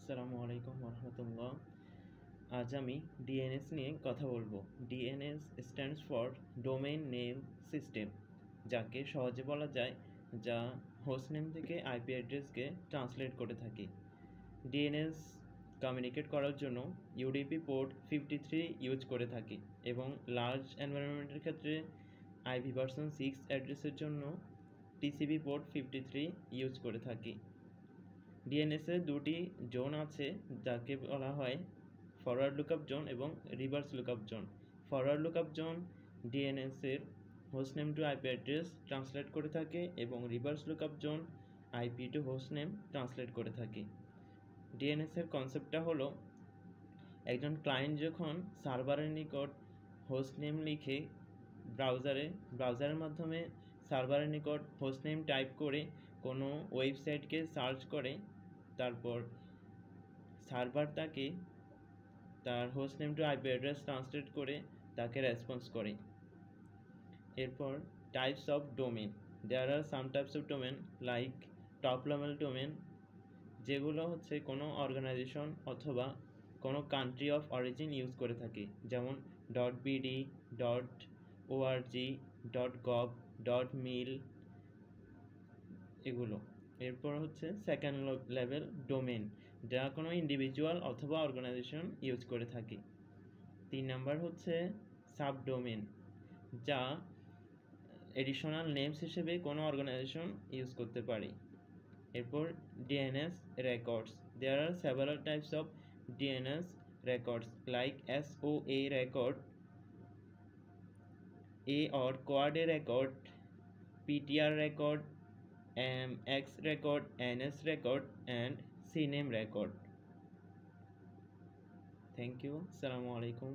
আসসালামু আলাইকুম রহমতুল্লাহ। আজ আমি ডিএনএস নিয়ে কথা বলবো। DNS stands for domain name system, যাকে সহজে বলা যায়, যা হোস্ট নেম থেকে আইপি অ্যাড্রেসকে ট্রান্সলেট করে থাকে। ডিএনএস কমিউনিকেট করার জন্য ইউডিপি পোর্ট 53 ইউজ করে থাকি এবং লার্জ এনভায়রনমেন্টের ক্ষেত্রে IPv6 অ্যাড্রেসের জন্য টিসিপি পোর্ট 53 ইউজ করে থাকি। ডিএনএসের দুটি জোন আছে, যাকে বলা হয় ফরওয়ার্ড লুকআপ জোন এবং reverse lookup zone. Forward lookup zone ডিএনএসের hostname to IP address translate করে থাকে এবং reverse lookup zone IP to hostname translate করে থাকে। ডিএনএসের কনসেপ্টটা হলো, একজন ক্লায়েন্ট যখন সার্ভারের নিকট হোস্টনেম লিখে ব্রাউজারের মাধ্যমে সার্ভারের নিকট হোস্টনেম টাইপ করে কোনো ওয়েবসাইটকে সার্চ করে, তারপর সার্ভার তাকে তার hostname to IP address translate করে তাকে রেসপন্স করে। এরপর types of domain. There are some types of domain like top level domain, যেগুলো হচ্ছে কোনো অর্গানাইজেশন অথবা কোনো কান্ট্রি অফ অরিজিন ইউজ করে থাকে, যেমন .bd, .org, .gov, .mil এগুলো। এরপর হচ্ছে সেকেন্ড লেভেল ডোমেন, যা কোনো ইন্ডিভিজুয়াল অথবা অর্গানাইজেশন ইউজ করে থাকে। 3 নাম্বার হচ্ছে সাবডোমেন, যা এডিশনাল নেমস হিসেবে কোনো অর্গানাইজেশন ইউজ করতে পারে। এরপর DNS records. There are several types of DNS records like SOA record, A or quad A record, PTR record, MX record, NS record, and CNAME record. Thank you. Assalamu alaikum.